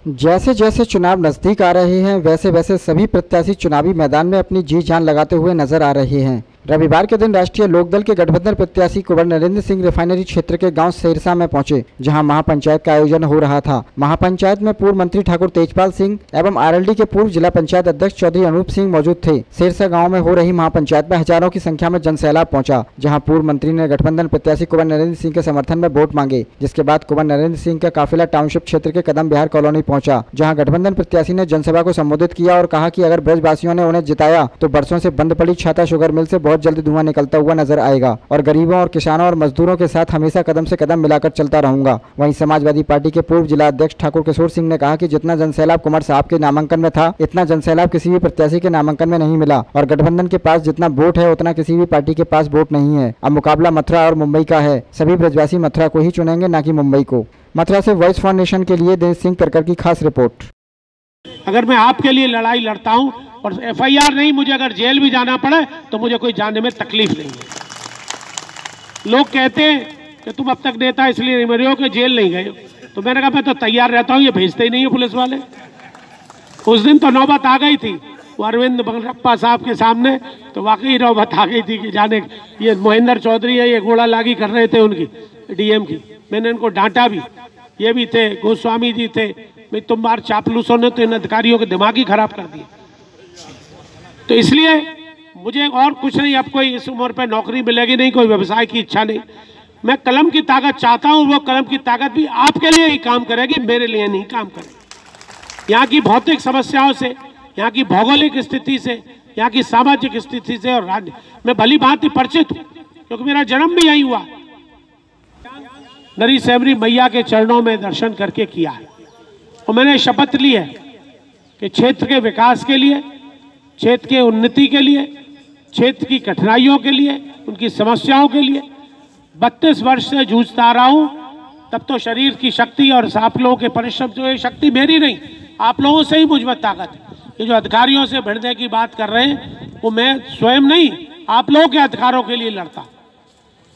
जैसे जैसे चुनाव नजदीक आ रहे हैं वैसे वैसे सभी प्रत्याशी चुनावी मैदान में अपनी जी जान लगाते हुए नजर आ रहे हैं। रविवार के दिन राष्ट्रीय लोकदल के गठबंधन प्रत्याशी कुंवर नरेंद्र सिंह रिफाइनरी क्षेत्र के गांव सिरसा में पहुंचे, जहां महापंचायत का आयोजन हो रहा था। महापंचायत में पूर्व मंत्री ठाकुर तेजपाल सिंह एवं आरएलडी के पूर्व जिला पंचायत अध्यक्ष चौधरी अनूप सिंह मौजूद थे। सिरसा गाँव में हो रही महापंचायत में हजारों की संख्या में जनसैलाब पहुंचा, जहाँ पूर्व मंत्री ने गठबंधन प्रत्याशी कुंवर नरेंद्र सिंह के समर्थन में वोट मांगे, जिसके बाद कुंवर नरेंद्र सिंह का काफिला टाउनशिप क्षेत्र के कदम बिहार कॉलोनी पहुंचा, जहां गठबंधन प्रत्याशी ने जनसभा को संबोधित किया और कहा कि अगर ब्रजवासियों ने उन्हें जिताया तो बरसों से बंद पड़ी छाता शुगर मिल से बहुत जल्दी धुआं निकलता हुआ नजर आएगा और गरीबों और किसानों और मजदूरों के साथ हमेशा कदम से कदम मिलाकर चलता रहूंगा। वहीं समाजवादी पार्टी के पूर्व जिला अध्यक्ष ठाकुर किशोर सिंह ने कहा कि जितना जनसैलाब कुंवर साहब के नामांकन में था, इतना जनसैलाब किसी भी प्रत्याशी के नामांकन में नहीं मिला और गठबंधन के पास जितना वोट है उतना किसी भी पार्टी के पास वोट नहीं है। अब मुकाबला मथुरा और मुंबई का है। सभी ब्रजवासी मथुरा को ही चुनेंगे, न कि मुंबई को। मथुरा से वॉइस फॉर नेशन के लिए देश सिंह करकर की खास रिपोर्ट। अगर मैं आपके लिए लड़ाई लड़ता हूं और एफआईआर नहीं, मुझे अगर जेल भी जाना पड़े तो मुझे कोई जाने में तकलीफ नहीं है। लोग कहते हैं कि तुम अब तक नेता इसलिए नहीं मरे हो कि जेल नहीं गए, तो मैंने कहा मैं तो तैयार रहता हूं, ये भेजते ही नहीं है पुलिस वाले। उस दिन तो नौबत आ गई थी वो अरविंद बंगरप्पा साहब के सामने, तो वाकई नौबत आ गई थी कि जाने ये महेंद्र चौधरी है, ये घोड़ा लागी कर रहे थे उनकी डीएम की। मैंने इनको डांटा भी, ये भी थे, गोस्वामी जी थे, भाई तुम बार चापलूसों ने तो इन अधिकारियों के दिमाग ही खराब कर दिए। तो इसलिए मुझे और कुछ नहीं, अब कोई इस उम्र पे नौकरी मिलेगी नहीं, कोई व्यवसाय की इच्छा नहीं। मैं कलम की ताकत चाहता हूं, वो कलम की ताकत भी आपके लिए ही काम करेगी, मेरे लिए नहीं काम करेगी। यहाँ की भौतिक समस्याओं से, यहाँ की भौगोलिक स्थिति से, यहाँ की सामाजिक स्थिति से और राज्य में भली भांति परिचित हूँ, क्योंकि मेरा जन्म भी यही हुआ। नरी सैमरी मैया के चरणों में दर्शन करके किया है और मैंने शपथ ली है कि क्षेत्र के विकास के लिए, क्षेत्र के उन्नति के लिए, क्षेत्र की कठिनाइयों के लिए, उनकी समस्याओं के लिए 32 वर्ष से जूझता आ रहा हूं। तब तो शरीर की शक्ति और आप लोगों के परिश्रम से, ये शक्ति मेरी नहीं, आप लोगों से ही मुझ में ताकत है। ये जो अधिकारियों से भिड़ने की बात कर रहे हैं, वो मैं स्वयं नहीं, आप लोगों के अधिकारों के लिए लड़ता।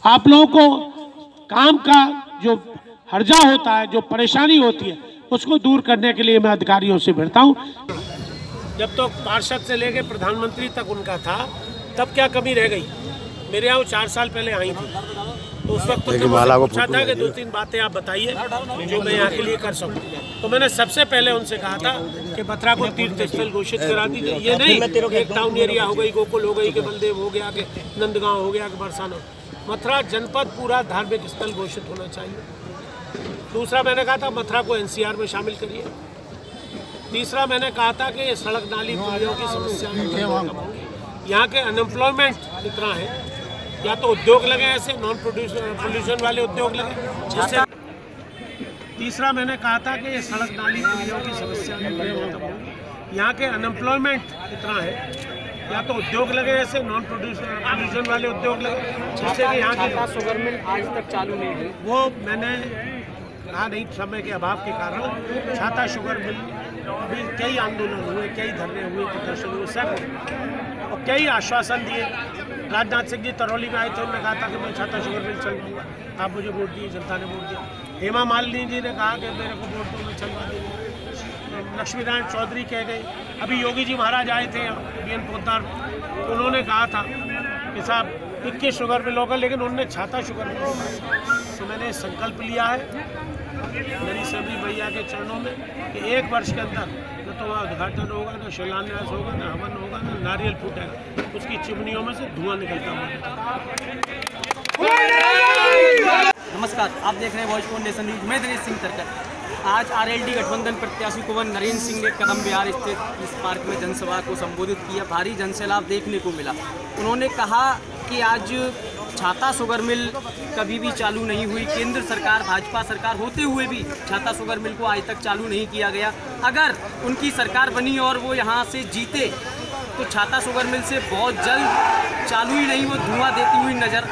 आप लोगों को काम का जो हर्जा होता है, जो परेशानी होती है, उसको दूर करने के लिए मैं अधिकारियों से भिड़ता हूँ। जब तो पार्षद से लेकर प्रधानमंत्री तक उनका था, तब क्या कमी रह गई? मेरे यहाँ 4 साल पहले आई थी, तो उस वक्त तो पूछा था कि 2-3 बातें आप बताइए जो मैं यहाँ के लिए कर सकूँ। तो मैंने सबसे पहले उनसे कहा था कि मथुरा को तीर्थ स्थल घोषित करा दीजिए। ये नहीं एक टाउन एरिया हो गई, गोकुल हो गई, कि बलदेव हो गया, कि नंदगांव हो गया, कि बरसाना। मथुरा जनपद पूरा धार्मिक स्थल घोषित होना चाहिए। दूसरा मैंने कहा था मथुरा को एनसीआर में शामिल करिए। तीसरा मैंने कहा था कि ये सड़क नाली पुलियों की समस्या यहाँ के अनएम्प्लॉयमेंट इतना है, या तो उद्योग लगे ऐसे नॉन पोल्यूशन वाले उद्योग लगे जिससे। तीसरा मैंने कहा था कि ये सड़क नाली पुलियों की समस्या यहाँ के अनएम्प्लॉयमेंट इतना है, या तो उद्योग लगे ऐसे नॉन पोल्यूशन वाले उद्योग लगे जिससे कि यहाँ की शुगर मिल आज तक चालू नहीं हुई। वो मैंने कहा नहीं, समय के अभाव के कारण छाता शुगर मिल, अभी कई आंदोलन हुए, कई धरने हुए, प्रदर्शन हुए, सब और कई आश्वासन दिए। राजनाथ सिंह जी तरौली में आए थे, उन्होंने कहा था कि मैं छाता शुगर मिल चलवाऊंगा, आप मुझे वोट दिए, जनता ने वोट दिया। हेमा मालिनी जी ने कहा कि मेरे को वोट दो, मैं चलवा देंगे। लक्ष्मी नारायण चौधरी कह गए। अभी योगी जी महाराज आए थे बीएन पोद्दार, तो उन्होंने कहा था कि साहब 21 शुगर मिल होगा, लेकिन उन्होंने छाता शुगर मिल। तो मैंने संकल्प लिया है नरी सैमरी मैया के चरणों में कि 1 वर्ष के अंदर न तो वहाँ उद्घाटन होगा, न शिलान्यास होगा, न हवन होगा, न नारियल फूटेगा, उसकी चिमनियों में से धुआं निकलता हुआ। नमस्कार, आप देख रहे हैं वॉइस फॉर नेशन न्यूज। मैं दिनेश सिंह तरकर। आज आरएलडी गठबंधन प्रत्याशी कुंवर नरेंद्र सिंह ने कदम बिहार स्थित इस पार्क में जनसभा को संबोधित किया। भारी जनसैलाब देखने को मिला। उन्होंने कहा कि आज छाता शुगर मिल कभी भी चालू नहीं हुई। केंद्र सरकार, भाजपा सरकार होते हुए भी छाता शुगर मिल को आज तक चालू नहीं किया गया। अगर उनकी सरकार बनी और वो यहाँ से जीते तो छाता शुगर मिल से बहुत जल्द चालू ही नहीं, वो धुआं देती हुई नजर